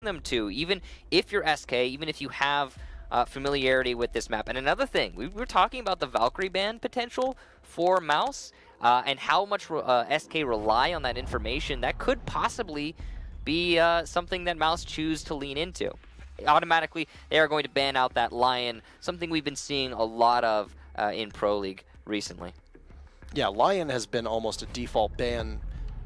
them to, even if you're SK, even if you have familiarity with this map. And another thing, we were talking about the Valkyrie ban potential for Mouz, and how much SK rely on that information. That could possibly be something that Mouz choose to lean into. Automatically, they are going to ban out that Lion, something we've been seeing a lot of in Pro League recently. Yeah, Lion has been almost a default ban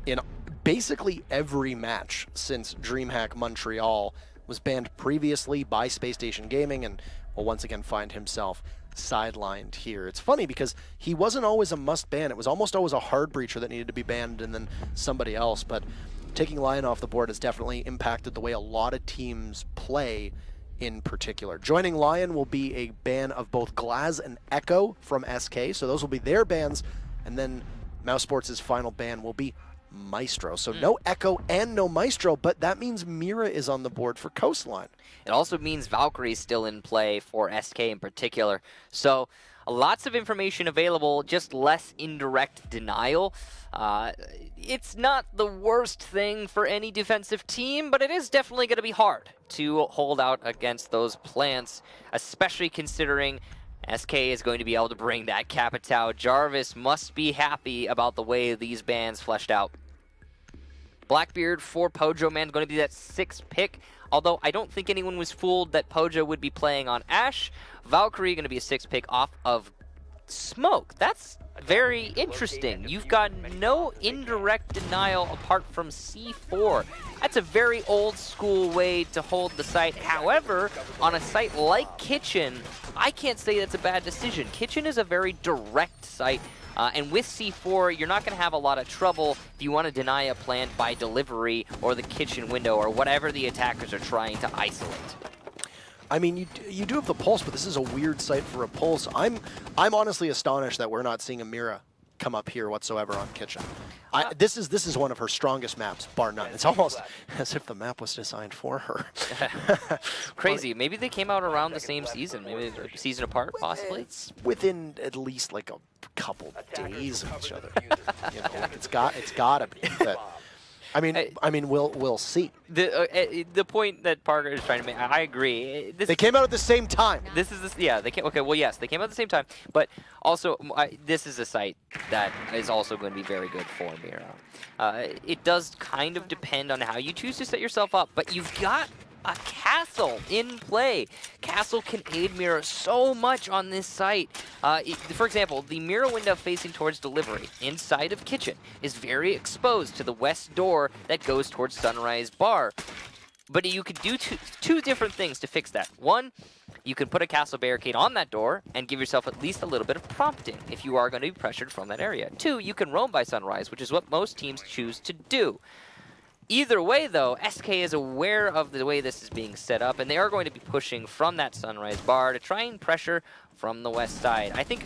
in basically every match since DreamHack Montreal was banned previously by Space Station Gaming, and will once again find himself sidelined here. It's funny because he wasn't always a must ban. It was almost always a hard breacher that needed to be banned and then somebody else, but taking Lion off the board has definitely impacted the way a lot of teams play in particular. Joining Lion will be a ban of both Glaz and Echo from SK, so those will be their bans, and then Mousesports' final ban will be Maestro. So no Echo and no Maestro, but that means Mira is on the board for Coastline. It also means Valkyrie is still in play for SK in particular. So lots of information available, just less indirect denial. It's not the worst thing for any defensive team, but it is definitely going to be hard to hold out against those plants, especially considering SK is going to be able to bring that Capitao. Jarvis must be happy about the way these bans fleshed out. Blackbeard for Pojo Man going to be that 6th pick, although I don't think anyone was fooled that Pojo would be playing on Ashe. Valkyrie going to be a 6th pick off of Smoke. That's very interesting. You've got no indirect denial apart from C4. That's a very old school way to hold the site. However, on a site like Kitchen, I can't say that's a bad decision. Kitchen is a very direct site. And with C4, you're not going to have a lot of trouble if you want to deny a plant by delivery or the kitchen window or whatever the attackers are trying to isolate. I mean, you do have the Pulse, but this is a weird site for a Pulse. I'm honestly astonished that we're not seeing a Mira come up here whatsoever on Kitchen. This is one of her strongest maps, bar none. It's almost as if the map was designed for her. Crazy. Maybe they came out around the same season, maybe a season apart, possibly. It's within at least like a couple days of each other. You know, like it's gotta be. But I mean, we'll see. The point that Parker is trying to make, I agree. They came out at the same time. Yeah. They came. Okay, well, yes, they came out at the same time, but also this is a site that is also going to be very good for Mira. It does kind of depend on how you choose to set yourself up, but you've got a Castle in play. Castle can aid Mira so much on this site. For example, the Mira window facing towards delivery inside of Kitchen is very exposed to the west door that goes towards Sunrise Bar. But you could do two different things to fix that. One, you can put a Castle barricade on that door and give yourself at least a little bit of prompting if you are going to be pressured from that area. Two, you can roam by Sunrise, which is what most teams choose to do. Either way, though, SK is aware of the way this is being set up, and they are going to be pushing from that Sunrise Bar to try and pressure from the west side. I think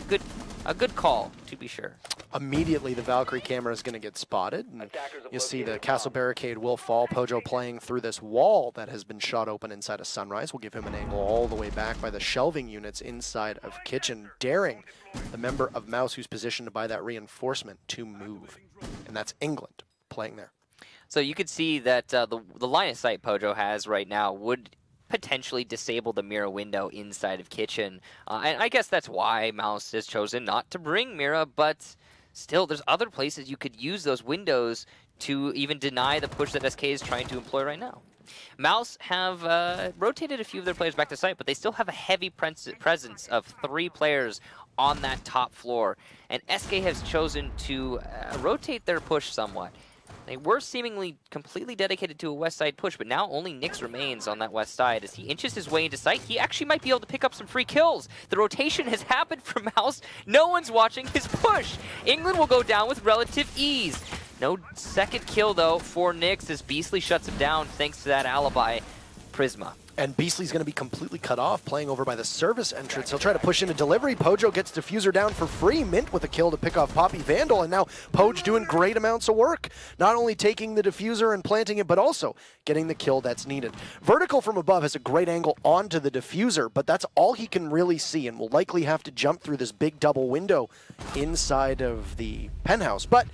a good call, to be sure. Immediately, the Valkyrie camera is going to get spotted, and you'll see the Castle barricade will fall. Pojo playing through this wall that has been shot open inside of Sunrise will give him an angle all the way back by the shelving units inside of Kitchen, daring the member of Mouz who's positioned to buy that reinforcement to move. And that's England playing there. So you could see that the line of sight Pojo has right now would potentially disable the Mira window inside of Kitchen. And I guess that's why Mouz has chosen not to bring Mira, but still, there's other places you could use those windows to even deny the push that SK is trying to employ right now. Mouz have rotated a few of their players back to site, but they still have a heavy presence of 3 players on that top floor. And SK has chosen to rotate their push somewhat. They were seemingly completely dedicated to a west side push, but now only Nyx remains on that west side. As he inches his way into sight, he actually might be able to pick up some free kills. The rotation has happened for Mouz. No one's watching his push. England will go down with relative ease. No second kill, though, for Nyx as Beastly shuts him down thanks to that alibi Prisma. And Beastly's going to be completely cut off, playing over by the service entrance. He'll try to push into delivery. Pojo gets Diffuser down for free. Mint with a kill to pick off Poppy Vandal. And now Poj doing great amounts of work. Not only taking the Diffuser and planting it, but also getting the kill that's needed. Vertical from above has a great angle onto the Diffuser, but that's all he can really see and will likely have to jump through this big double window inside of the penthouse. But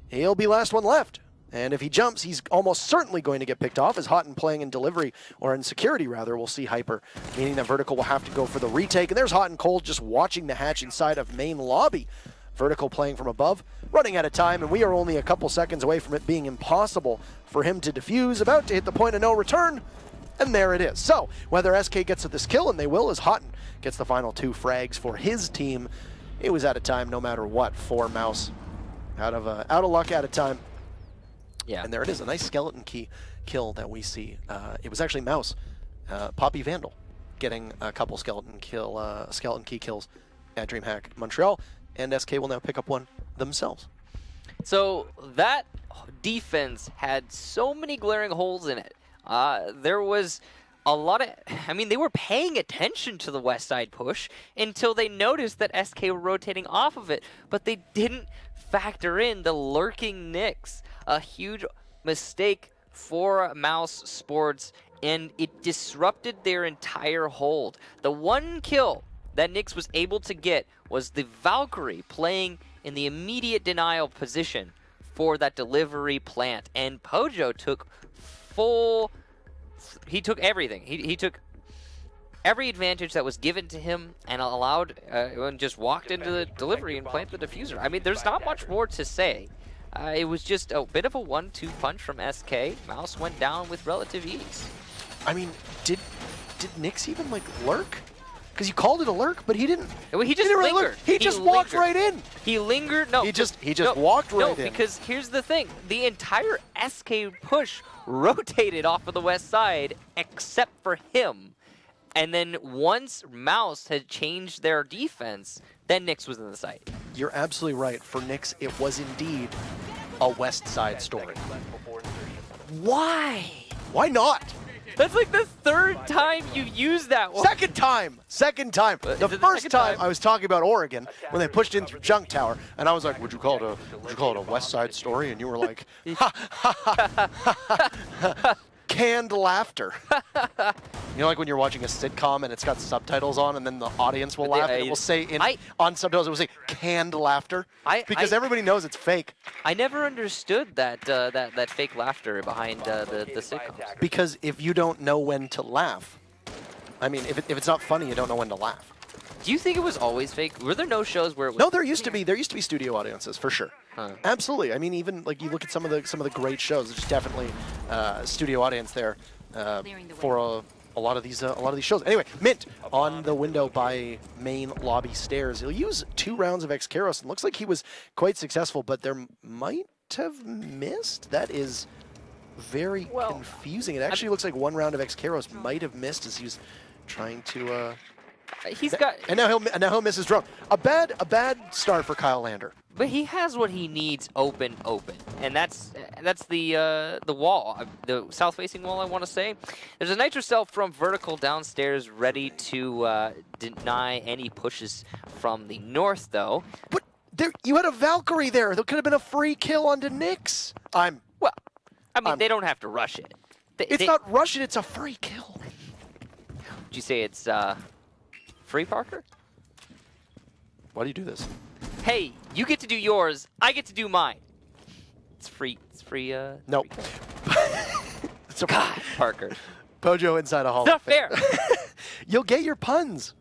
he'll be last one left, And if he jumps, he's almost certainly going to get picked off, as Houghton playing in delivery, or in security rather, will see Hyper, meaning that Vertical will have to go for the retake. And there's Houghton Cold just watching the hatch inside of main lobby. Vertical playing from above, running out of time, and we are only a couple seconds away from it being impossible for him to defuse, about to hit the point of no return, and there it is. So, whether SK gets this kill, and they will, as Houghton gets the final 2 frags for his team, it was out of time no matter what for Mouz. Out of luck, out of time. Yeah. And there it is, a nice skeleton key kill that we see. It was actually Mouz, Poppy Vandal, getting a couple skeleton key kills at DreamHack Montreal, and SK will now pick up one themselves. So that defense had so many glaring holes in it. There was a lot of, I mean, they were paying attention to the west side push until they noticed that SK were rotating off of it, but they didn't factor in the lurking Nyx. A huge mistake for Mousesports, and it disrupted their entire hold. The one kill that Nyx was able to get was the Valkyrie playing in the immediate denial position for that delivery plant, and Pojo took he took everything. He took every advantage that was given to him and allowed and just walked into the delivery and planted the diffuser. I mean, there's not much more to say. It was just a bit of a 1-2 punch from SK. Mouz went down with relative ease. I mean, did Nyx even like lurk? Because you called it a lurk, but he didn't. Well, he just didn't really lingered. Lurk. He just walked right in. He lingered. No, he just walked right in. No, because here's the thing: the entire SK push rotated off of the west side, except for him. And then once Mouz had changed their defense, then Nyx was in the site. You're absolutely right. For Nyx, it was indeed a west side story. Why? Why not? That's like the 3rd time you've used that one. Second time. The first time I was talking about Oregon when they pushed in through Junk Tower, and I was like, would you call it a west side story? And you were like, ha ha ha ha ha. Canned laughter. You know, like when you're watching a sitcom and it's got subtitles on, and then the audience will laugh, and it will say on subtitles, it will say canned laughter, because everybody knows it's fake. I never understood that that fake laughter behind the sitcoms. Because if you don't know when to laugh, I mean, if it's not funny, you don't know when to laugh. Do you think it was always fake? Were there no shows where it was? No, there used to be studio audiences for sure. Huh. Absolutely. I mean, even like you look at some of the great shows. There's definitely studio audience there for a lot of these shows. Anyway, Mint on the window by main lobby stairs. He'll use 2 rounds of X-Karos, and looks like he was quite successful, but there might have missed. That is very confusing. It actually looks like 1 round of X-Karos might have missed as he was trying to. He's got, and now he'll miss his drone. A bad start for Kyle Lander. But he has what he needs open, and that's the wall, the south-facing wall. I want to say there's a Nitro Cell from Vertical downstairs, ready to deny any pushes from the north, though. But you had a Valkyrie there. There could have been a free kill onto Nyx. Well, I mean, they don't have to rush it. It's not rush it. It's a free kill. Would you say it's free, Parker? Why do you do this? Hey, you get to do yours, I get to do mine. It's free. It's free. Nope. So God, Parker. Pojo inside a hall. It's not fair. You'll get your puns.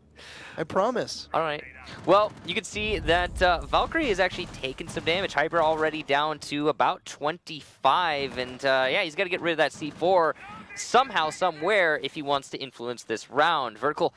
I promise. All right. Well, you can see that Valkyrie has actually taken some damage. Hyper already down to about 25, and yeah, he's got to get rid of that C4 somehow, somewhere, if he wants to influence this round. Vertical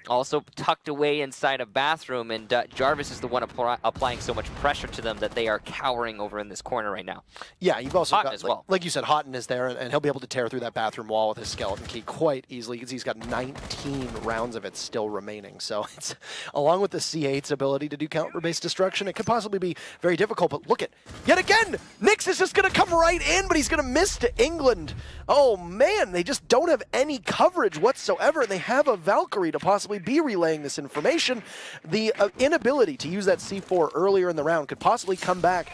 also tucked away inside a bathroom, and Jarvis is the one applying so much pressure to them that they are cowering over in this corner right now. Yeah, you've also Houghton got, as well. like you said, Houghton is there, and he'll be able to tear through that bathroom wall with his skeleton key quite easily. You can see he's got 19 rounds of it still remaining. So it's, along with the C8's ability to do counter-based destruction, it could possibly be very difficult. But look at, yet again, Nyx is just going to come right in, but he's going to miss to England. Oh man, they just don't have any coverage whatsoever, and they have a Valkyrie to possibly be relaying this information. The inability to use that C4 earlier in the round could possibly come back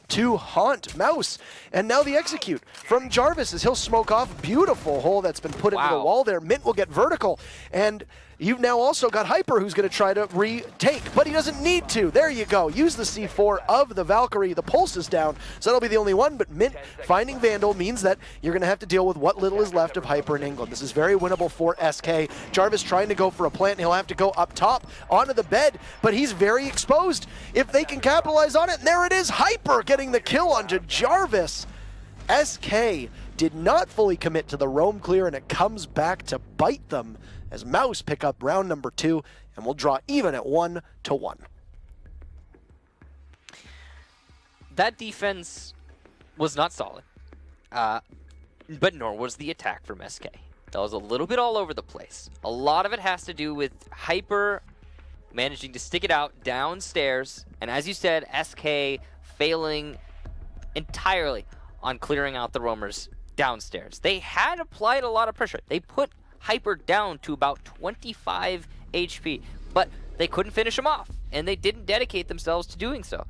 to haunt Mouz. And now the execute from Jarvis as he'll smoke off. Beautiful hole that's been put into the wall there. Mint will get Vertical. And You've now also got Hyper, who's going to try to retake, but he doesn't need to. There you go. Use the C4 of the Valkyrie. The pulse is down, so that'll be the only one, but Mint finding Vandal means that you're going to have to deal with what little is left of Hyper in England. This is very winnable for SK. Jarvis trying to go for a plant, and he'll have to go up top onto the bed, but he's very exposed. If they can capitalize on it, and there it is, Hyper getting the kill onto Jarvis. SK did not fully commit to the roam clear, and it comes back to bite them as Mouz pick up round number 2, and we'll draw even at 1-1. That defense was not solid, but nor was the attack from SK. That was a little bit all over the place. A lot of it has to do with Hyper managing to stick it out downstairs, and as you said, SK failing entirely on clearing out the roamers downstairs. They had applied a lot of pressure. They put Hyper down to about 25 HP, but they couldn't finish him off, and they didn't dedicate themselves to doing so.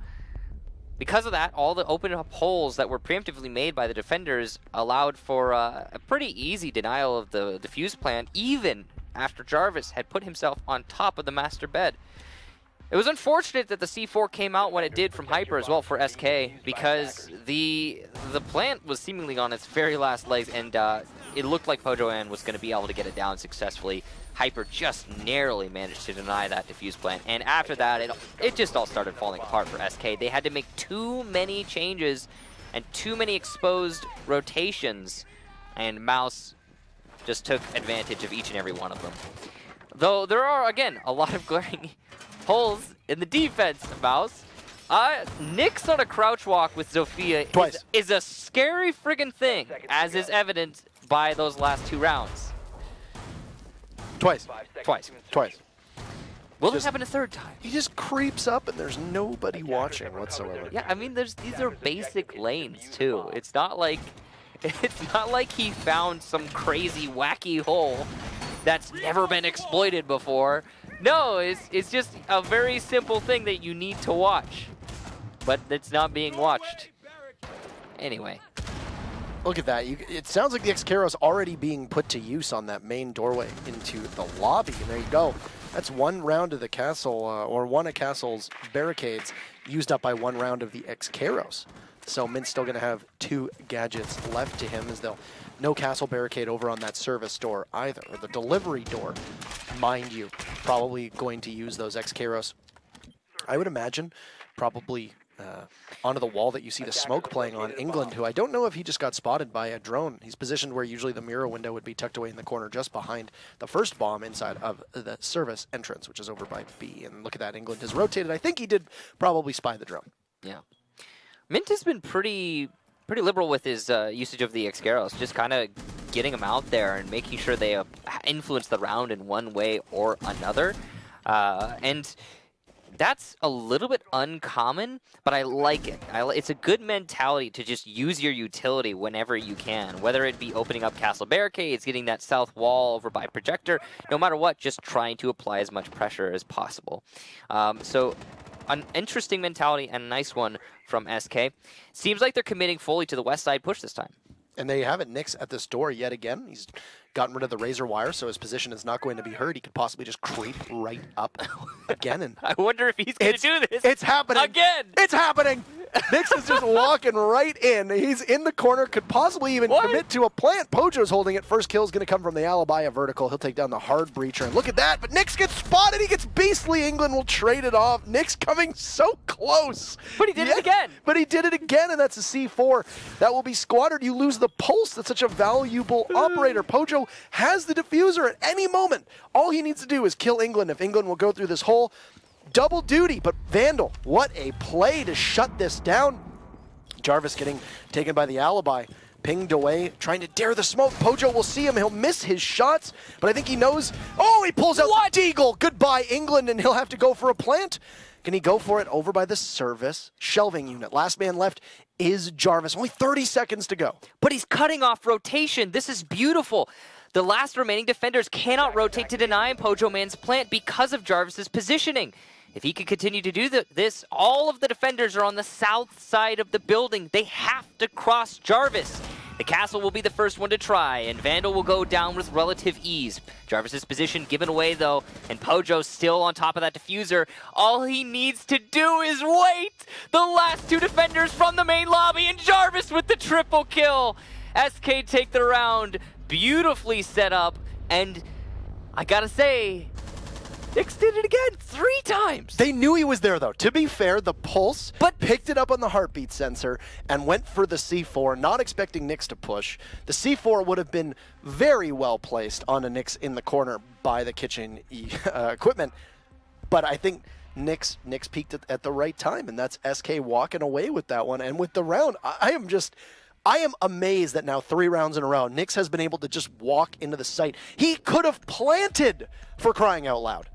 Because of that, all the open up holes that were preemptively made by the defenders allowed for a pretty easy denial of the defuse plant, even after Jarvis had put himself on top of the master bed. It was unfortunate that the C4 came out when it did from Hyper as well for SK, because the plant was seemingly on its very last legs, and it looked like Pojoan was going to be able to get it down successfully. Hyper just narrowly managed to deny that defuse plant, and after that, it just all started falling apart for SK. They had to make too many changes and too many exposed rotations, and Mouz just took advantage of each and every one of them. Though there are, again, a lot of glaring holes in the defense, Mouz. Nyx on a crouch walk with Zofia is a scary friggin' thing, as is evident by those last 2 rounds. Twice. Will this happen a 3rd time? He just creeps up and there's nobody watching whatsoever. Yeah, I mean, these are basic lanes too. It's not like he found some crazy wacky hole that's never been exploited before. No, it's just a very simple thing that you need to watch, but it's not being watched. Anyway. Look at that. It sounds like the X-Karos already being put to use on that main doorway into the lobby. And there you go. That's 1 round of the castle, or one of Castle's barricades used up by 1 round of the X-Karos. So Mint's still going to have 2 gadgets left to him, as they'll no castle barricade over on that service door either, or the delivery door, mind you. Probably going to use those X-Karos, I would imagine, probably onto the wall that you see the smoke playing on England, who I don't know if he just got spotted by a drone. He's positioned where usually the mirror window would be tucked away in the corner just behind the first bomb inside of the service entrance, which is over by B. And look at that, England has rotated. I think he did probably spy the drone. Yeah. Mint has been pretty liberal with his usage of the X-Karos, just kind of getting them out there and making sure they influence the round in one way or another. And that's a little bit uncommon, but I like it. It's a good mentality to just use your utility whenever you can, whether it be opening up castle barricades, getting that south wall over by projector, no matter what, just trying to apply as much pressure as possible. So an interesting mentality and a nice one from SK. Seems like they're committing fully to the west side push this time. And they have it. Nyx at this door yet again. He's gotten rid of the razor wire, so his position is not going to be hurt. He could possibly just creep right up again. And I wonder if he's going to do this. It's happening. Again. It's happening. Nyx is just walking right in. He's in the corner, could possibly even commit to a plant. Pojo's holding it. First kill is going to come from the alibi, a vertical. He'll take down the hard breacher. And look at that. But Nyx gets spotted. He gets beastly. England will trade it off. Nyx coming so close. But he did it again. But he did it again, and that's a C4. That will be squattered. You lose the pulse. That's such a valuable operator. Pojo has the diffuser at any moment. All he needs to do is kill England. If England will go through this hole, double duty. But Vandal, what a play to shut this down. Jarvis getting taken by the alibi. Pinged away, trying to dare the smoke. Pojo will see him. He'll miss his shots, but I think he knows. Oh, he pulls out Deagle. Goodbye, England, and he'll have to go for a plant. Can he go for it over by the service shelving unit? Last man left is Jarvis. Only 30 seconds to go. But he's cutting off rotation. This is beautiful. The last remaining defenders cannot rotate to deny Pojo Man's plant because of Jarvis's positioning. If he could continue to do this, all of the defenders are on the south side of the building. They have to cross Jarvis. The castle will be the first one to try, and Vandal will go down with relative ease. Jarvis's position given away though, and Pojo still on top of that diffuser. All he needs to do is wait! The last two defenders from the main lobby, and Jarvis with the triple kill! SK take the round, beautifully set up, and I gotta say, Nyx did it again 3 times. They knew he was there, though. To be fair, the Pulse picked it up on the heartbeat sensor and went for the C4, not expecting Nyx to push. The C4 would have been very well placed on a Nyx in the corner by the kitchen equipment, but I think Nyx peaked at the right time, and that's SK walking away with that one. And with the round, I am amazed that now 3 rounds in a row, Nyx has been able to just walk into the site. He could have planted, for crying out loud.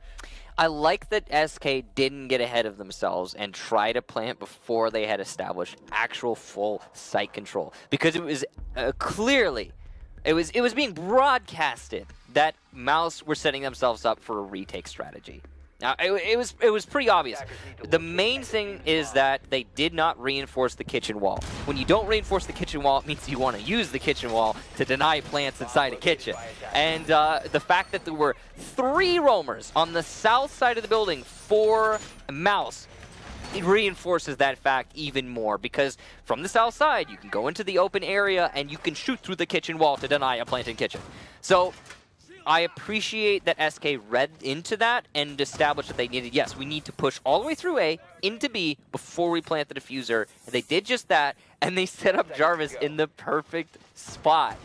I like that SK didn't get ahead of themselves and try to plant before they had established actual full site control, because it was clearly, it was being broadcasted that Mouz were setting themselves up for a retake strategy. Now, it was pretty obvious. The main thing is that they did not reinforce the kitchen wall. When you don't reinforce the kitchen wall, it means you want to use the kitchen wall to deny plants inside a kitchen. And the fact that there were 3 roamers on the south side of the building for Mouz, it reinforces that fact even more, because from the south side, you can go into the open area and you can shoot through the kitchen wall to deny a plant in kitchen. So I appreciate that SK read into that and established that they needed, yes, we need to push all the way through A into B before we plant the diffuser. And they did just that, and they set up Jarvis in the perfect spot.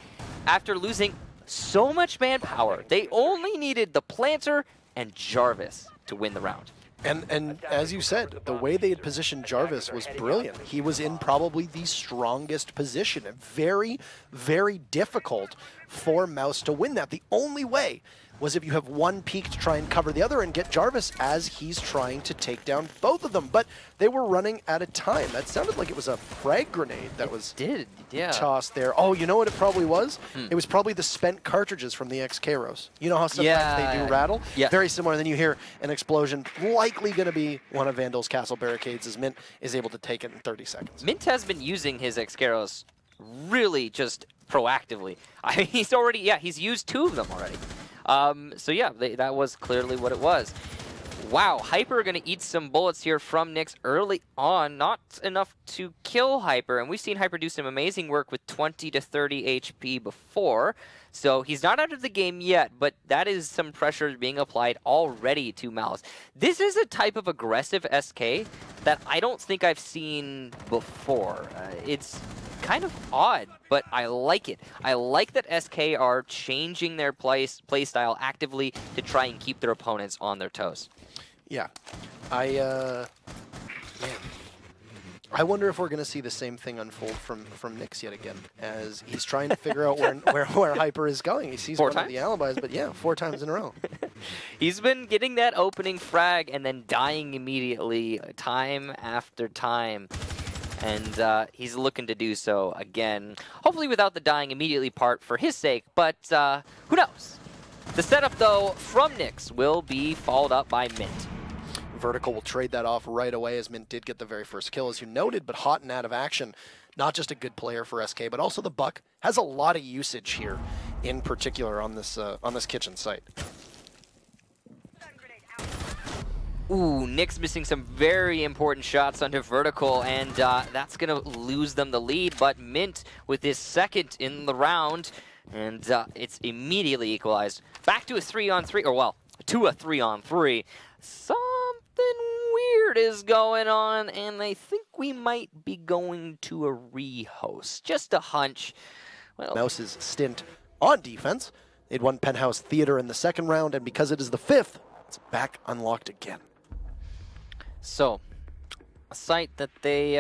After losing so much manpower, they only needed the planter and Jarvis to win the round. And as you said, the way they had positioned Jarvis was brilliant. He was in probably the strongest position. Very, very difficult for Mouz to win that. The only way was if you have one peak to try and cover the other and get Jarvis as he's trying to take down both of them. But they were running out of time. That sounded like it was a frag grenade that was tossed there. Oh, you know what it probably was? It was probably the spent cartridges from the XKROs. You know how sometimes they do rattle? Yeah. Very similar. Then you hear an explosion, likely going to be one of Vandal's castle barricades, as Mint is able to take it in 30 seconds. Mint has been using his XKROs really just proactively. I mean, he's already, he's used 2 of them already. So yeah, that was clearly what it was. Wow, Hyper are going to eat some bullets here from Nyx early on. Not enough to kill Hyper, and we've seen Hyper do some amazing work with 20 to 30 HP before. So he's not out of the game yet, but that is some pressure being applied already to Mouz. This is a type of aggressive SK that I don't think I've seen before. It's kind of odd, but I like it. I like that SK are changing their play style actively to try and keep their opponents on their toes. Yeah, man, I wonder if we're going to see the same thing unfold from Nyx yet again, as he's trying to figure out where Hyper is going. He sees one of the alibis, but yeah, 4 times in a row. He's been getting that opening frag and then dying immediately, time after time. And he's looking to do so again, hopefully without the dying immediately part for his sake, but who knows? The setup, though, from Nyx will be followed up by Mint. Vertical will trade that off right away, as Mint did get the very first kill, as you noted, but hot and out of action. Not just a good player for SK, but also the Buck has a lot of usage here, in particular on this kitchen site. Ooh, Nyx missing some very important shots onto Vertical, and that's going to lose them the lead, but Mint with his second in the round, and it's immediately equalized. Back to a 3-on-3, or well, to a 3-on-3. Something weird is going on, and I think we might be going to a rehost. Just a hunch. Well, Mouse's stint on defense. They'd won Penthouse Theater in the second round, and because it is the 5th, it's back unlocked again. So, a site that they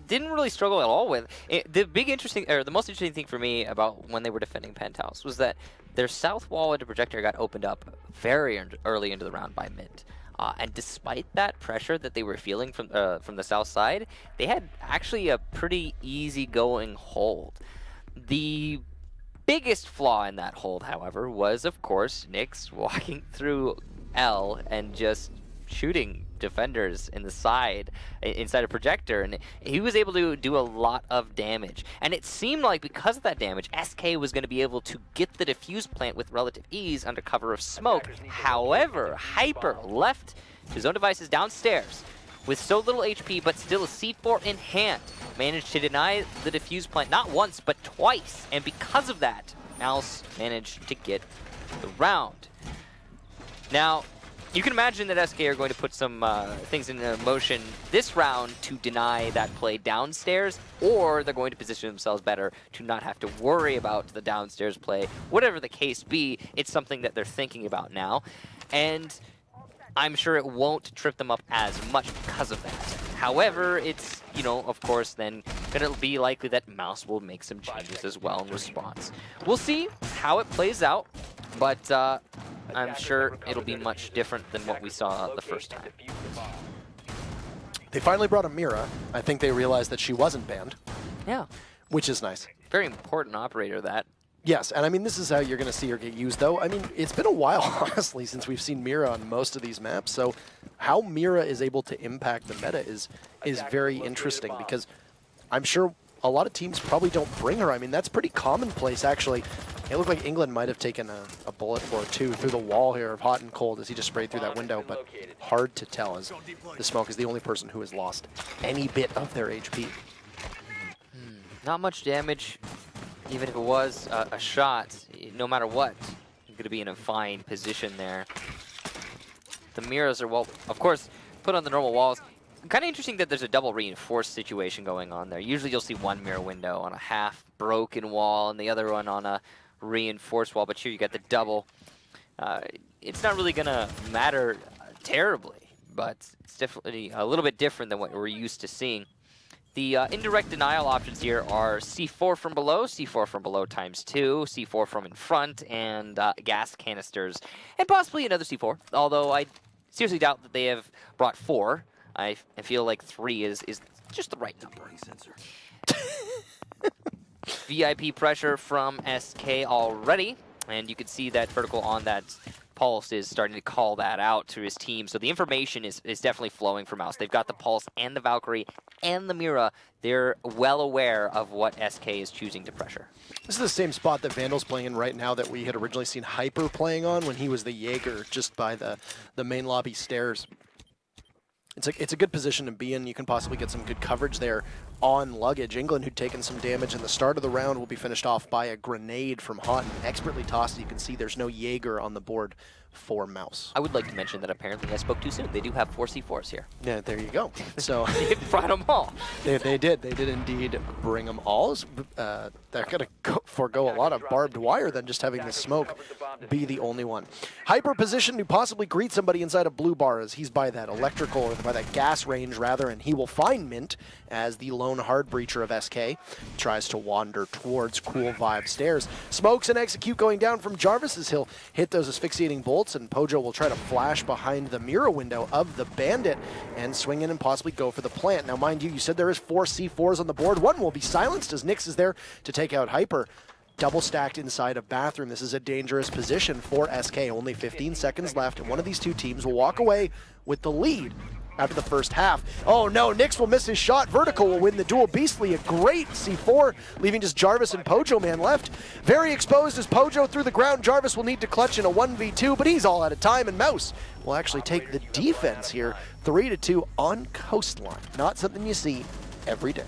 didn't really struggle at all with. The most interesting thing for me about when they were defending Penthouse was that their south wall into projector got opened up very early into the round by Mint. And despite that pressure that they were feeling from the south side, they had actually a pretty easy-going hold. The biggest flaw in that hold, however, was, of course, Nyx walking through L and just shooting defenders in the side, inside a projector, and he was able to do a lot of damage. And it seemed like because of that damage, SK was going to be able to get the defuse plant with relative ease under cover of smoke. However, Hyper left his own devices downstairs with so little HP, but still a C4 in hand, managed to deny the defuse plant not once, but twice. And because of that, Mouz managed to get the round. Now, you can imagine that SK are going to put some things into motion this round to deny that play downstairs, or they're going to position themselves better to not have to worry about the downstairs play. Whatever the case be, it's something that they're thinking about now. And I'm sure it won't trip them up as much because of that. However, it's, you know, of course, then going to be likely that Mouz will make some changes as well in response. We'll see how it plays out, but I'm sure it'll be much different than what we saw the first time. They finally brought a Mira. I think they realized that she wasn't banned. Yeah. Which is nice. Very important operator, that. Yes, and I mean, this is how you're going to see her get used, though. I mean, it's been a while, honestly, since we've seen Mira on most of these maps, so how Mira is able to impact the meta is very interesting, because I'm sure a lot of teams probably don't bring her. I mean, that's pretty commonplace, actually. It looked like England might have taken a bullet or two through the wall here of Hot and Cold as he just sprayed through that window, but hard to tell, as the Smoke is the only person who has lost any bit of their HP. Not much damage. Even if it was a shot, no matter what, you're going to be in a fine position there. The Miras are, well, of course, put on the normal walls. Kind of interesting that there's a double reinforced situation going on there. Usually you'll see one mirror window on a half broken wall and the other one on a reinforced wall, but here you got the double. It's not really going to matter terribly, but it's definitely a little bit different than what we're used to seeing. The indirect denial options here are C4 from below times 2, C4 from in front, and gas canisters, and possibly another C4, although I seriously doubt that they have brought 4. I feel like 3 is just the right number. VIP pressure from SK already, and you can see that vertical on that Pulse is starting to call that out to his team. So the information is definitely flowing from Mouz. They've got the Pulse and the Valkyrie and the Mira. They're well aware of what SK is choosing to pressure. This is the same spot that Vandal's playing in right now that we had originally seen Hyper playing on when he was the Jaeger just by the main lobby stairs. It's a good position to be in. You can possibly get some good coverage there on Luggage. England, who'd taken some damage in the start of the round, will be finished off by a grenade from Hot, expertly tossed. You can see there's no Jaeger on the board for Mouz. I would like to mention that apparently I spoke too soon. They do have 4 C4s here. Yeah, there you go. So they brought them all. They did indeed bring them all. They're going to forego a lot of barbed wire than just having the Smoke be the only one. Hyper positioned to possibly greet somebody inside a blue bar as he's by that electrical, or by that gas range rather, and he will find Mint as the lone hard breacher of SK tries to wander towards Cool Vibe stairs. Smokes and execute going down from Jarvis as he'll hit those asphyxiating bolts, and Pojo will try to flash behind the mirror window of the Bandit and swing in and possibly go for the plant. Now, mind you, you said there is 4 C4s on the board. One will be silenced as Nyx is there to take out Hyper. Double stacked inside a bathroom. This is a dangerous position for SK. Only 15 seconds left, and one of these two teams will walk away with the lead after the first half. Oh no, Nyx will miss his shot. Vertical will win the duel. Beastly, a great C4, leaving just Jarvis and Pojo man left. Very exposed as Pojo through the ground. Jarvis will need to clutch in a 1v2, but he's all out of time, and Mouz will actually take the defense here. 3-2 on Coastline. Not something you see every day.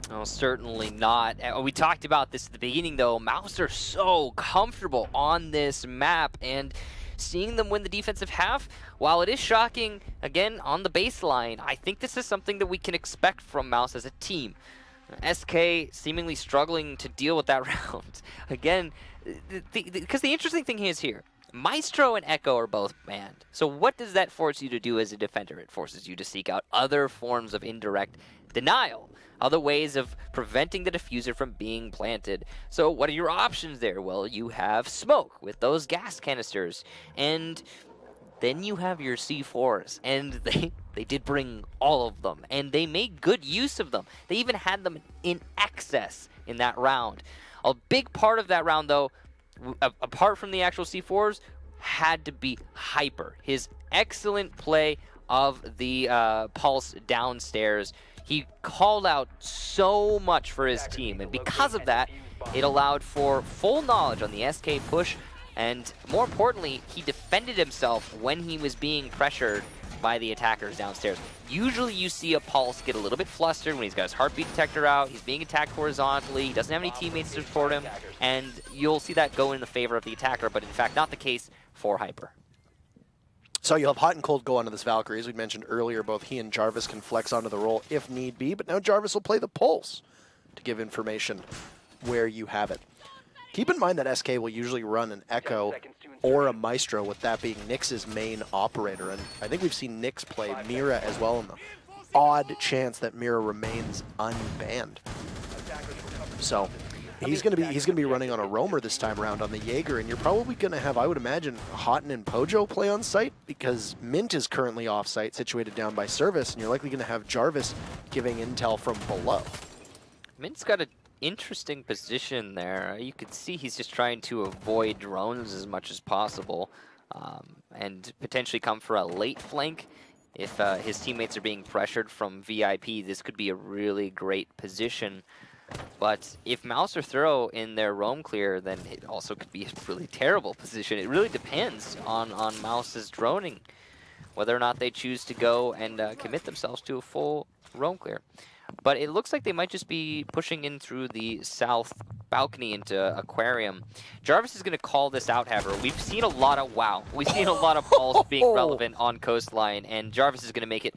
No, certainly not. We talked about this at the beginning, though. Mouz are so comfortable on this map, and seeing them win the defensive half, while it is shocking, again, on the baseline, I think this is something that we can expect from Mouz as a team. SK seemingly struggling to deal with that round. Again, because the interesting thing is here, Maestro and Echo are both banned. So what does that force you to do as a defender? It forces you to seek out other forms of indirect denial, other ways of preventing the diffuser from being planted. So what are your options there? Well, you have smoke with those gas canisters, and then you have your C4s, and they did bring all of them, and they made good use of them. They even had them in excess in that round. A big part of that round, though, apart from the actual C4s, had to be Hyper. His excellent play of the Pulse downstairs. He called out so much for his team, and because of that, it allowed for full knowledge on the SK push, and more importantly, he defended himself when he was being pressured by the attackers downstairs. Usually you see a Pulse get a little bit flustered when he's got his heartbeat detector out, he's being attacked horizontally, he doesn't have any teammates to support him, and you'll see that go in the favor of the attacker, but in fact not the case for Hyper. So you'll have Hot and Cold go onto this Valkyrie. As we mentioned earlier, both he and Jarvis can flex onto the role if need be, but now Jarvis will play the Pulse to give information where you have it. Keep in mind that SK will usually run an Echo or a Maestro, with that being Nyx's main operator, and I think we've seen Nyx play Mira as well in the odd chance that Mira remains unbanned. So he's gonna be running on a roamer this time around on the Jaeger, and you're probably gonna have, I would imagine, Hotten and Pojo play on site because Mint is currently off site, situated down by Service, and you're likely gonna have Jarvis giving intel from below. Mint's got an interesting position there. You could see he's just trying to avoid drones as much as possible, and potentially come for a late flank. If his teammates are being pressured from VIP, this could be a really great position. But if Mouse or Throw in their roam clear, then it also could be a really terrible position. It really depends on Mouse's droning, whether or not they choose to go and commit themselves to a full roam clear. But it looks like they might just be pushing in through the south balcony into Aquarium. Jarvis is going to call this out, however. We've seen a lot of We've seen a lot of Pulse being relevant on Coastline, and Jarvis is going to make it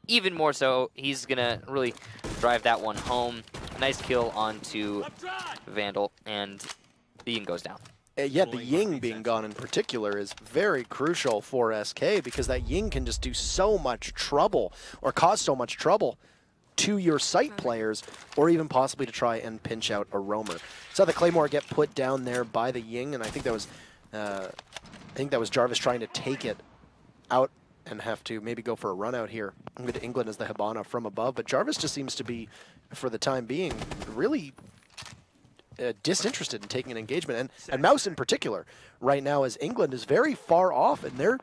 even more so. He's going to really drive that one home. Nice kill onto Vandal, and the Ying goes down. Yeah, the Ying being gone in particular is very crucial for SK, because that Ying can just do so much trouble, or cause so much trouble to your site players, or even possibly to try and pinch out a roamer. Saw the Claymore get put down there by the Ying, and I think that was Jarvis trying to take it out and have to maybe go for a run out here with England as the Hibana from above. But Jarvis just seems to be, for the time being, really disinterested in taking an engagement. And Mouse in particular, right now, as England is very far off, and they're,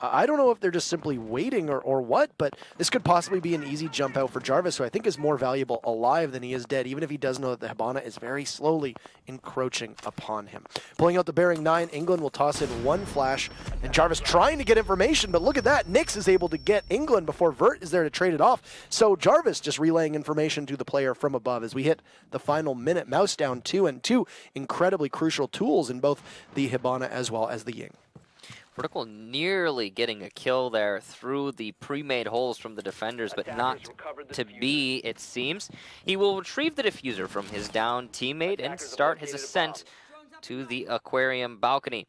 I don't know if they're just simply waiting or what, but this could possibly be an easy jump out for Jarvis, who I think is more valuable alive than he is dead, even if he does know that the Hibana is very slowly encroaching upon him. Pulling out the bearing 9, England will toss in one flash, and Jarvis trying to get information, but look at that, Nyx is able to get England before Vert is there to trade it off. So Jarvis just relaying information to the player from above as we hit the final minute. Mouse down 2, and 2 incredibly crucial tools in both the Hibana as well as the Ying. Vertical nearly getting a kill there through the pre-made holes from the defenders, but not to be, it seems. He will retrieve the diffuser from his down teammate and start his ascent to the Aquarium balcony.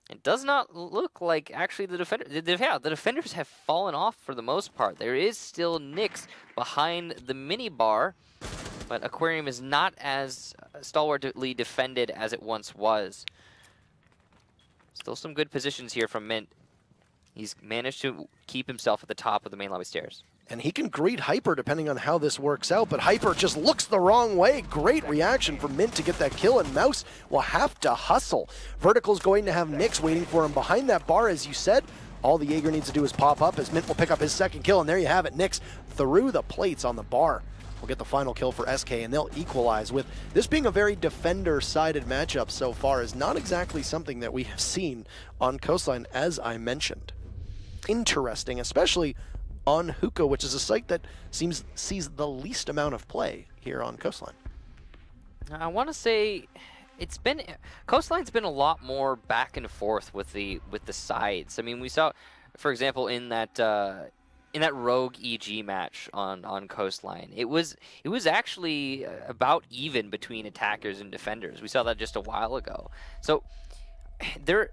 It does not look like actually the defenders have fallen off for the most part. There is still Nyx behind the minibar, but Aquarium is not as stalwartly defended as it once was. Still some good positions here from Mint. He's managed to keep himself at the top of the main lobby stairs. And he can greet Hyper depending on how this works out, but Hyper just looks the wrong way. Great reaction from Mint to get that kill, and Mouse will have to hustle. Vertical's going to have Nyx waiting for him behind that bar, as you said. All the Jaeger needs to do is pop up as Mint will pick up his second kill, and there you have it. Nyx through the plates on the bar will get the final kill for SK, and they'll equalize. With this being a very defender-sided matchup so far, is not exactly something that we have seen on Coastline, as I mentioned. Interesting, especially on Hookah, which is a site that sees the least amount of play here on Coastline. I want to say Coastline's been a lot more back and forth with the sides. I mean, we saw, for example, in that Rogue EG match on Coastline, it was actually about even between attackers and defenders. We saw that just a while ago. So there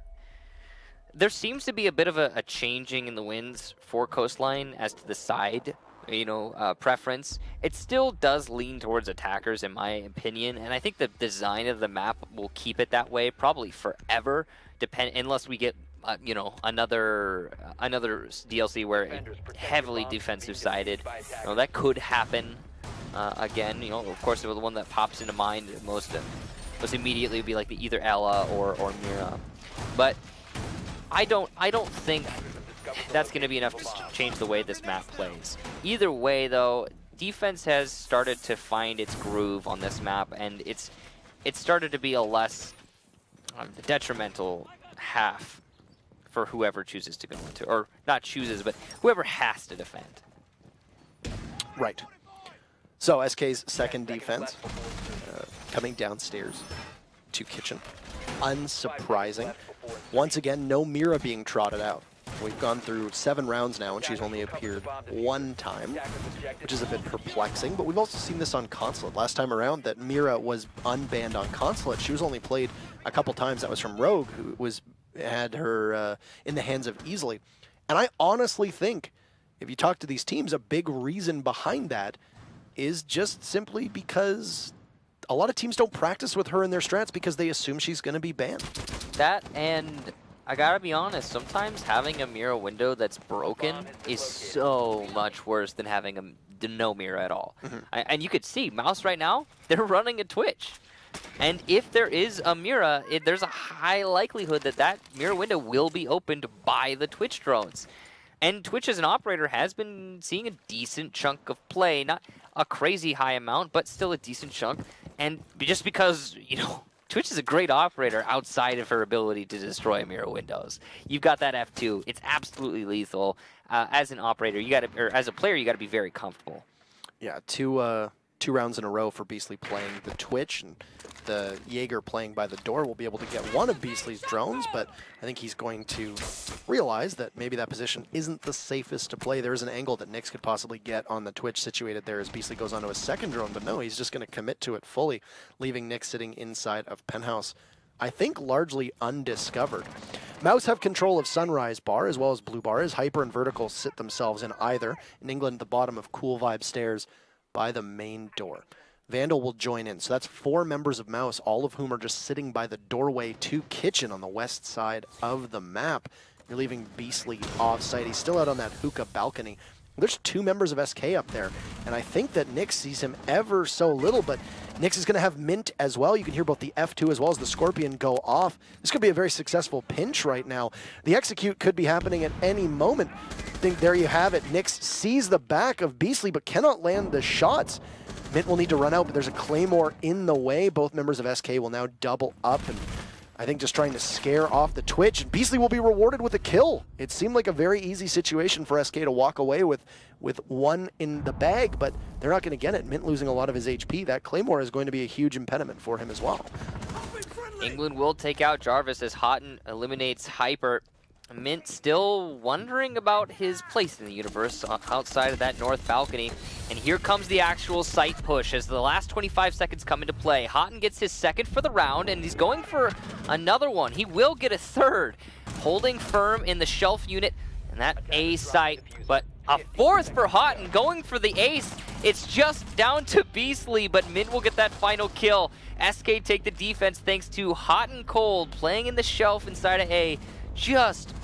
seems to be a bit of a changing in the winds for Coastline as to the side, preference. It still does lean towards attackers, in my opinion, and I think the design of the map will keep it that way probably forever, unless we get another DLC where it's heavily defensive sided. That could happen again. Of course, the one that pops into mind most immediately would be like either Ella or Mira. But I don't think that's going to be enough to change the way this map plays. Either way, though, defense has started to find its groove on this map, and it's started to be a less detrimental half for whoever chooses to go into, or not chooses, but whoever has to defend. Right. So SK's second defense coming downstairs to kitchen. Unsurprising. Once again, no Mira being trotted out. We've gone through 7 rounds now, and she's only appeared 1 time, which is a bit perplexing, but we've also seen this on Consulate. Last time around that Mira was unbanned on Consulate, she was only played a couple times. That was from Rogue, who had her in the hands of Easily. And I honestly think, if you talk to these teams, a big reason behind that is just simply because a lot of teams don't practice with her in their strats because they assume she's going to be banned. That, and I gotta be honest, sometimes having a Mira window that's broken is so much worse than having no Mira at all. And you could see, Mouz right now, they're running a Twitch. And if there is a Mira, there's a high likelihood that that Mira window will be opened by the Twitch drones. And Twitch as an operator has been seeing a decent chunk of play, not a crazy high amount, but still a decent chunk. And just because, you know, Twitch is a great operator outside of her ability to destroy Mira windows. You've got that F2. It's absolutely lethal. As an operator, or as a player, you got to be very comfortable. Yeah, two rounds in a row for Beastly playing the Twitch, and the Jaeger playing by the door will be able to get one of Beastly's drones, but I think he's going to realize that maybe that position isn't the safest to play. There is an angle that Nyx could possibly get on the Twitch situated there as Beastly goes on to his second drone, but no, he's just going to commit to it fully, leaving Nyx sitting inside of Penthouse, I think largely undiscovered. Mouz have control of Sunrise Bar as well as Blue Bar, as Hyper and Vertical sit themselves in either. In England, at the bottom of Cool Vibe Stairs by the main door. Vandal will join in. So that's 4 members of Mouz, all of whom are just sitting by the doorway to kitchen on the west side of the map. You're leaving Beastly off-site. He's still out on that hookah balcony. There's 2 members of SK up there, and I think that Nyx sees him ever so little, but Nyx is going to have Mint as well. You can hear both the F2 as well as the Scorpion go off. This could be a very successful pinch right now. The execute could be happening at any moment. I think there you have it. Nyx sees the back of Beastly, but cannot land the shots. Mint will need to run out, but there's a Claymore in the way. Both members of SK will now double up, and I think just trying to scare off the Twitch. And Beastly will be rewarded with a kill. It seemed like a very easy situation for SK to walk away with one in the bag, but they're not going to get it. Mint losing a lot of his HP. That Claymore is going to be a huge impediment for him as well. England will take out Jarvis as Houghton eliminates Hyper. Mint still wondering about his place in the universe outside of that north balcony. And here comes the actual site push as the last 25 seconds come into play. Houghton gets his second for the round, and he's going for another one. He will get a third, holding firm in the shelf unit and that A site. But a fourth for Houghton, going for the ace. It's just down to Beastly, but Mint will get that final kill. SK take the defense thanks to Houghton Cold playing in the shelf inside of A. Just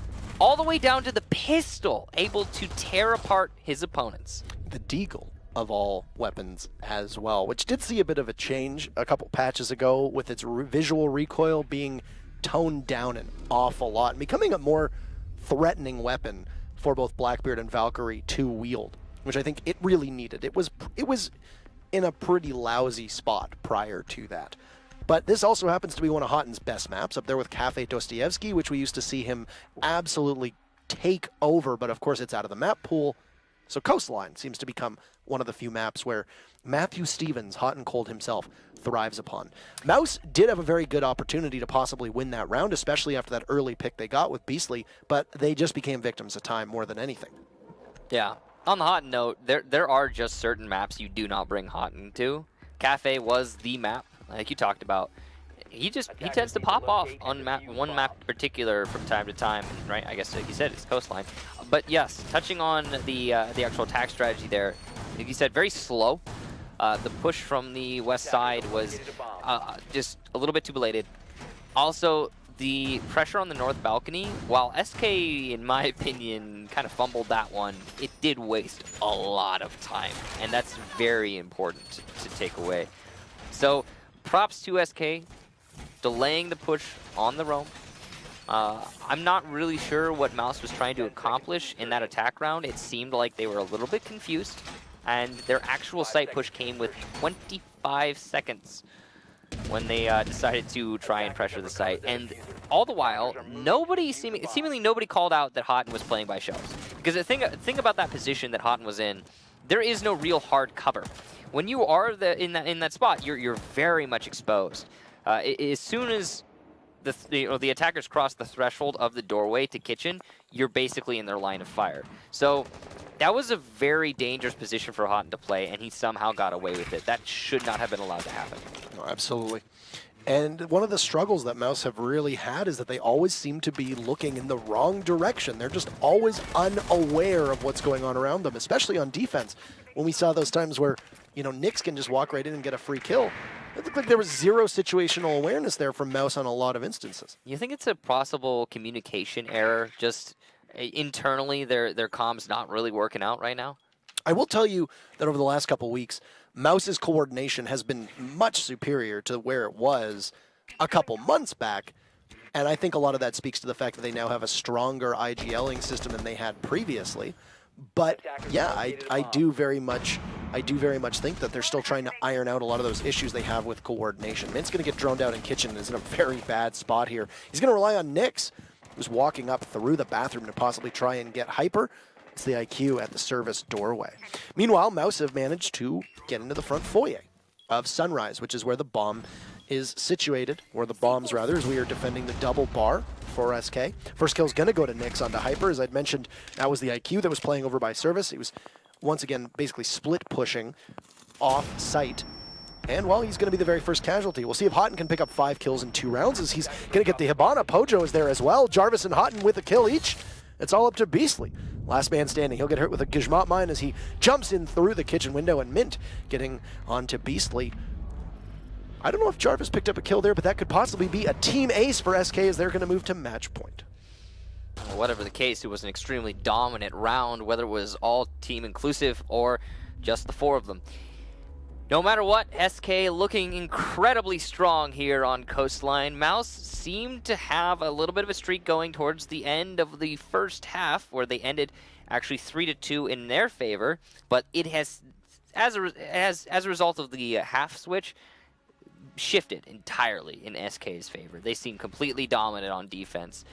all the way down to the pistol, able to tear apart his opponents. The Deagle of all weapons as well, which did see a bit of a change a couple patches ago with its visual recoil being toned down an awful lot and becoming a more threatening weapon for both Blackbeard and Valkyrie to wield, which I think it really needed. It was in a pretty lousy spot prior to that. But this also happens to be one of Houghton's best maps, up there with Cafe Dostoevsky, which we used to see him absolutely take over, but of course it's out of the map pool. So Coastline seems to become one of the few maps where Matthew Stevens, Houghton Cold himself, thrives upon. Mouz did have a very good opportunity to possibly win that round, especially after that early pick they got with Beastly, but they just became victims of time more than anything. Yeah. On the Houghton note, there are just certain maps you do not bring Houghton to. Cafe was the map, like you talked about. He tends to pop off on one map in particular from time to time, right? I guess like you said, it's Coastline. But yes, touching on the actual attack strategy there, like you said, very slow. The push from the west side was just a little bit too belated. Also, the pressure on the north balcony, while SK, in my opinion, kind of fumbled that one, it did waste a lot of time, and that's very important to take away. So, props to SK, delaying the push on the roam, I'm not really sure what Mouz was trying to accomplish in that attack round. It seemed like they were a little bit confused, and their actual site push came with 25 seconds when they decided to try and pressure the site. And all the while, seemingly nobody called out that Houghton was playing by shells. Because the thing about that position that Houghton was in, there is no real hard cover. When you are in that spot, you're very much exposed. As soon as the attackers cross the threshold of the doorway to kitchen, you're basically in their line of fire. So that was a very dangerous position for Houghton to play, and he somehow got away with it. That should not have been allowed to happen. No, absolutely. And one of the struggles that Mouz have really had is that they always seem to be looking in the wrong direction. They're just always unaware of what's going on around them, especially on defense. When we saw those times where, Nyx can just walk right in and get a free kill, it looked like there was zero situational awareness there from Mouz on a lot of instances. You think it's a possible communication error, just internally their comms not really working out right now? I will tell you that over the last couple weeks, Mouz's coordination has been much superior to where it was a couple months back, and I think a lot of that speaks to the fact that they now have a stronger IGLing system than they had previously. But yeah, I do very much think that they're still trying to iron out a lot of those issues they have with coordination. Mint's going to get droned out in kitchen and is in a very bad spot here. He's going to rely on Nyx, who's walking up through the bathroom to possibly try and get hyper. It's the IQ at the service doorway. Meanwhile, Mouz have managed to get into the front foyer of Sunrise, which is where the bomb is situated, or the bombs rather, as we are defending the double bar for SK. First kill's going to go to Nyx onto hyper. As I'd mentioned, that was the IQ that was playing over by service. He was once again basically split pushing off site. And, well, he's going to be the very first casualty. We'll see if Houghton can pick up 5 kills in 2 rounds, as he's going to get the Hibana. Pojo is there as well. Jarvis and Houghton with a kill each. It's all up to Beastly. Last man standing. He'll get hurt with a Gizmat mine as he jumps in through the kitchen window, and Mint getting onto Beastly. I don't know if Jarvis picked up a kill there, but that could possibly be a team ace for SK as they're going to move to match point. Whatever the case, it was an extremely dominant round, whether it was all team inclusive or just the 4 of them. No matter what, SK looking incredibly strong here on Coastline. Mouz seemed to have a little bit of a streak going towards the end of the first half, where they ended actually 3-2 in their favor, but it has, as a result of the half switch, shifted entirely in SK's favor. They seem completely dominant on defense.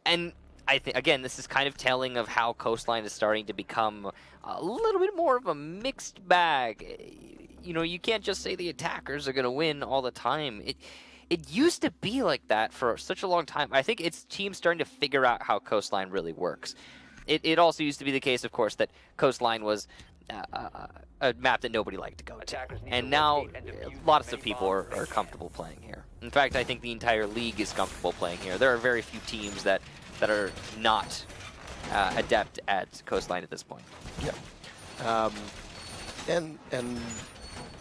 And I think, again, this is kind of telling of how Coastline is starting to become a little bit more of a mixed bag. You can't just say the attackers are going to win all the time. It used to be like that for such a long time. I think it's teams starting to figure out how Coastline really works. It also used to be the case, of course, that Coastline was a map that nobody liked to go to. And now lots of people are comfortable playing here. In fact, I think the entire league is comfortable playing here. There are very few teams that are not adept at Coastline at this point. Yeah. And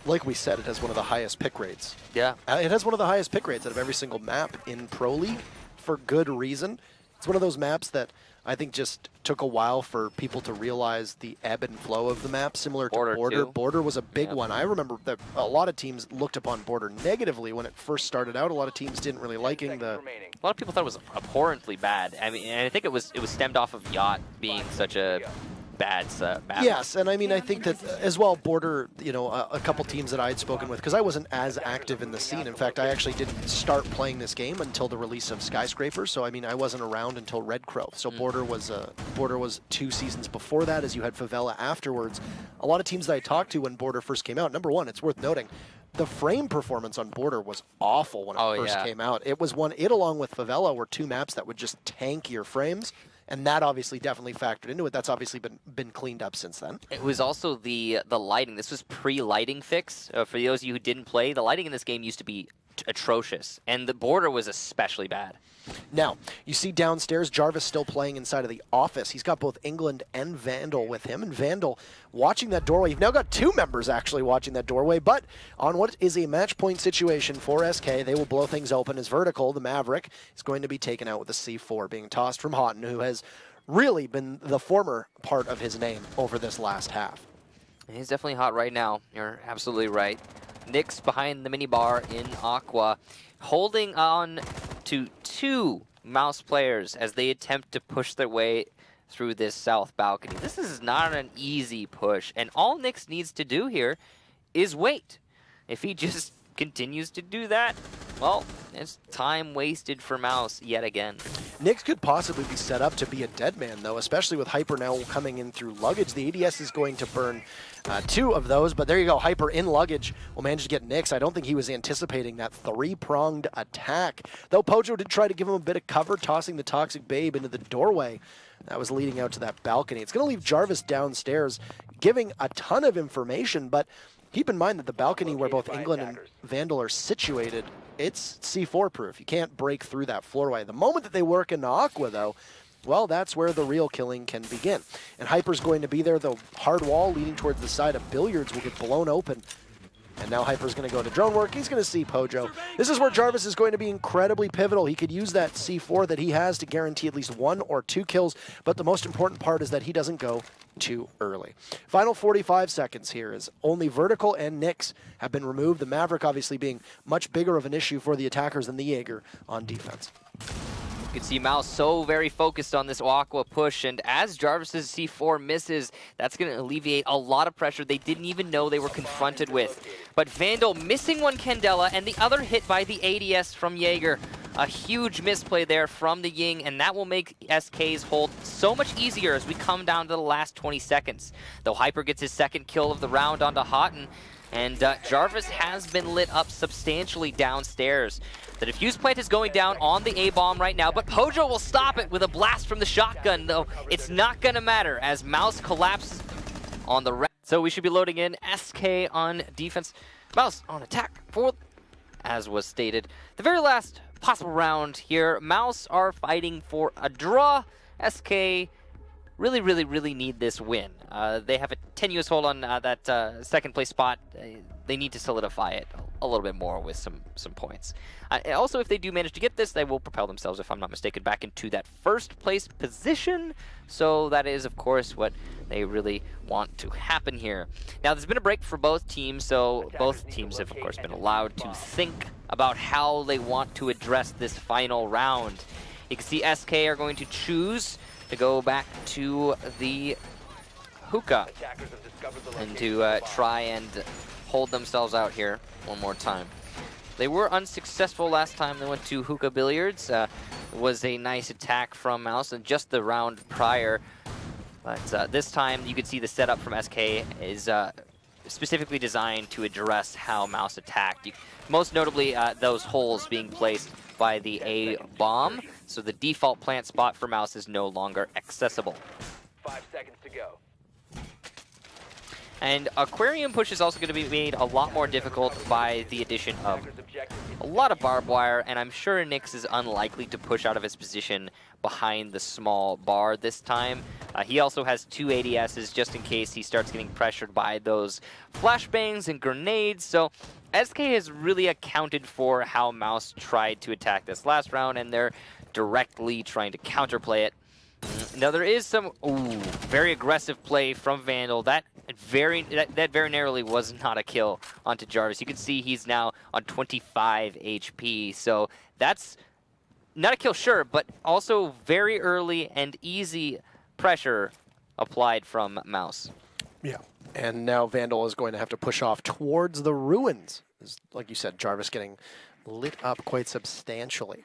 like we said, it has one of the highest pick rates. Yeah. It has one of the highest pick rates out of every single map in Pro League for good reason. It's one of those maps that I think just took a while for people to realize the ebb and flow of the map, similar to Border. Border was a big one. I remember that a lot of teams looked upon Border negatively when it first started out. A lot of teams didn't really liking the... A lot of people thought it was abhorrently bad. I mean, and I think it was stemmed off of Yacht being such a bad Yes, and I mean, I think that as well, Border, a couple teams that I had spoken with, because I wasn't as active in the scene. In fact, I actually didn't start playing this game until the release of Skyscraper, so I mean, I wasn't around until Red Crow. So Border was 2 seasons before that, as you had Favela afterwards. A lot of teams that I talked to when Border first came out, number one, it's worth noting, the frame performance on Border was awful when it first came out. It was it along with Favela were 2 maps that would just tank your frames. And that obviously definitely factored into it. That's obviously been cleaned up since then. It was also the lighting. This was pre-lighting fix. For those of you who didn't play, the lighting in this game used to be atrocious, and the Border was especially bad. Now, you see downstairs, Jarvis still playing inside of the office. He's got both England and Vandal with him, and Vandal watching that doorway. You've now got 2 members actually watching that doorway, but on what is a match point situation for SK, they will blow things open as Vertical, the Maverick, is going to be taken out with a C4 being tossed from Houghton, who has really been the former part of his name over this last half. He's definitely hot right now. You're absolutely right. Nyx behind the minibar in Aqua, holding on to 2 Mouse players as they attempt to push their way through this south balcony. This is not an easy push, and all Nyx needs to do here is wait. If he just continues to do that, well, it's time wasted for Mouse yet again. Nyx could possibly be set up to be a dead man, though, especially with Hyper now coming in through luggage. The ADS is going to burn 2 of those, but there you go. Hyper in luggage will manage to get Nyx. I don't think he was anticipating that 3-pronged attack, though Pojo did try to give him a bit of cover, tossing the Toxic Babe into the doorway. That was leading out to that balcony. It's going to leave Jarvis downstairs, giving a ton of information, but keep in mind that the balcony where both England and Vandal are situated, it's C4 proof. You can't break through that floorway. The moment that they work into Aqua, though, well, that's where the real killing can begin. And Hyper's going to be there. The hard wall leading towards the side of Billiards will get blown open. And now Hyper's going to go into drone work. He's going to see Pojo. This is where Jarvis is going to be incredibly pivotal. He could use that C4 that he has to guarantee at least 1 or 2 kills, but the most important part is that he doesn't go too early. Final 45 seconds here as only Vertical and Nyx have been removed. The Maverick obviously being much bigger of an issue for the attackers than the Jaeger on defense. You can see Mouse so very focused on this Aqua push, and as Jarvis's C4 misses, that's going to alleviate a lot of pressure they didn't even know they were confronted with. But Vandal missing one Candela, and the other hit by the ADS from Jaeger. A huge misplay there from the Ying, and that will make SK's hold so much easier as we come down to the last 20 seconds. Though Hyper gets his second kill of the round onto Houghton, and Jarvis has been lit up substantially downstairs. The defuse plant is going down on the A-bomb right now, but Pojo will stop it with a blast from the shotgun, though it's not going to matter as Mouse collapses on the rat. So we should be loading in SK on defense, Mouse on attack for, as was stated, the very last possible round here. Mouse are fighting for a draw. SK really need this win. They have a tenuous hold on that second place spot. They need to solidify it a little bit more with some points. Also, if they do manage to get this, they will propel themselves, if I'm not mistaken, back into that first place position. So that is, of course, what they really want to happen here. Now, there's been a break for both teams, so both teams have, of course, been allowed to think about how they want to address this final round. You can see SK are going to choose to go back to the hookah and to try and hold themselves out here one more time. They were unsuccessful last time they went to hookah billiards. It was a nice attack from Mouse and just the round prior. But this time you could see the setup from SK is specifically designed to address how Mouse attacked. Most notably those holes being placed by the A-bomb. So the default plant spot for Mouse is no longer accessible. 5 seconds to go. And Aquarium push is also going to be made a lot more difficult by the addition of a lot of barbed wire, and I'm sure Nyx is unlikely to push out of his position behind the small bar this time. He also has 2 ADSs just in case he starts getting pressured by those flashbangs and grenades, so SK has really accounted for how Mouse tried to attack this last round, and they're directly trying to counterplay it. Now there is some very aggressive play from Vandal. That very narrowly was not a kill onto Jarvis. You can see he's now on 25 HP. So that's not a kill, sure, but also very early and easy pressure applied from Mouse. Yeah, and now Vandal is going to have to push off towards the ruins. Like you said, Jarvis getting lit up quite substantially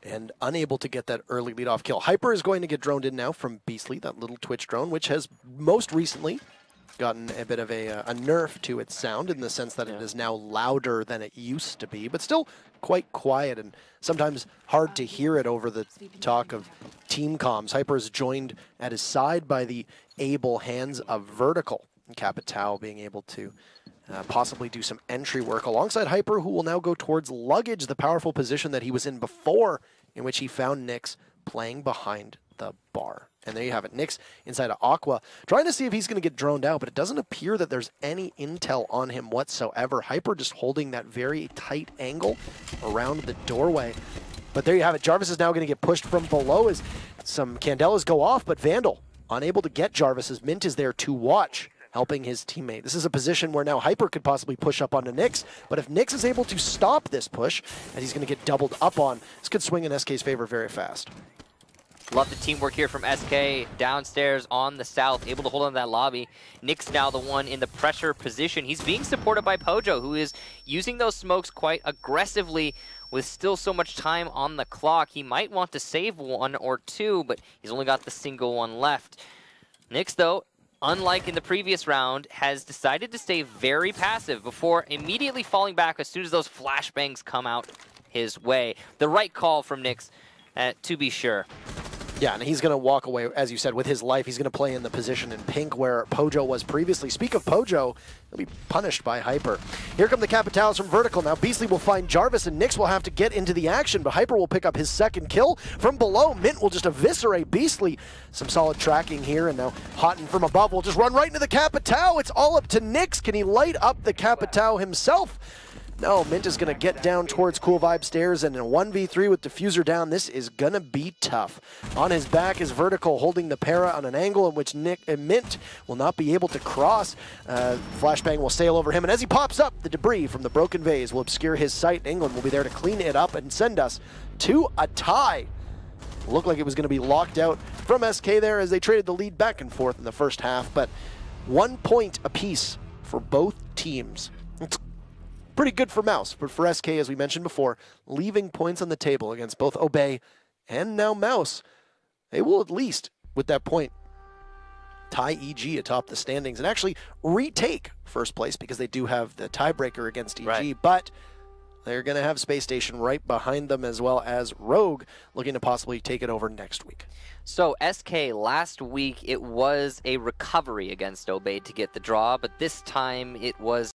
and unable to get that early lead-off kill. Hyper is going to get droned in now from Beastly, that little Twitch drone, which has most recently gotten a bit of a nerf to its sound in the sense that it is now louder than it used to be, but still quite quiet and sometimes hard to hear it over the talk of team comms. Hyper is joined at his side by the able hands of Vertical, and Capitao being able to possibly do some entry work alongside Hyper, who will now go towards luggage, the powerful position that he was in before, in which he found Nyx playing behind the bar. And there you have it, Nyx inside of Aqua, trying to see if he's going to get droned out, but it doesn't appear that there's any intel on him whatsoever. Hyper just holding that very tight angle around the doorway. But there you have it, Jarvis is now going to get pushed from below as some Candelas go off, but Vandal unable to get Jarvis as Mint is there to watch. helping his teammate. This is a position where now Hyper could possibly push up onto Nyx, but if Nyx is able to stop this push, and he's going to get doubled up on, this could swing in SK's favor very fast. Love the teamwork here from SK downstairs on the south, able to hold on to that lobby. Nick's now the one in the pressure position. He's being supported by Pojo, who is using those smokes quite aggressively with still so much time on the clock. He might want to save one or two, but he's only got the single one left. Nyx, though, unlike in the previous round, has decided to stay very passive before immediately falling back as soon as those flashbangs come out his way. The right call from Nyx, to be sure. Yeah, and he's going to walk away, as you said, with his life. He's going to play in the position in pink where Pojo was previously. Speak of Pojo, he'll be punished by Hyper. Here come the Capitals from Vertical. Now Beastly will find Jarvis, and Nyx will have to get into the action, but Hyper will pick up his second kill. From below, Mint will just eviscerate Beastly. Some solid tracking here, and now Houghton from above will just run right into the Capital. It's all up to Nyx. Can he light up the Capital himself? No, Mint is going to get down towards Cool Vibe stairs, and in a 1v3 with Diffuser down, this is going to be tough. On his back is Vertical holding the para on an angle in which Mint will not be able to cross. Flashbang will sail over him, and as he pops up, the debris from the broken vase will obscure his sight. England will be there to clean it up and send us to a tie. Looked like it was going to be locked out from SK there as they traded the lead back and forth in the first half, but 1 point apiece for both teams. It's pretty good for Mouse, but for SK, as we mentioned before, leaving points on the table against both Obey and now Mouse, they will at least, with that point, tie EG atop the standings and actually retake first place because they do have the tiebreaker against EG, right. But they're going to have Space Station right behind them, as well as Rogue looking to possibly take it over next week. So SK, last week it was a recovery against Obey to get the draw, but this time it was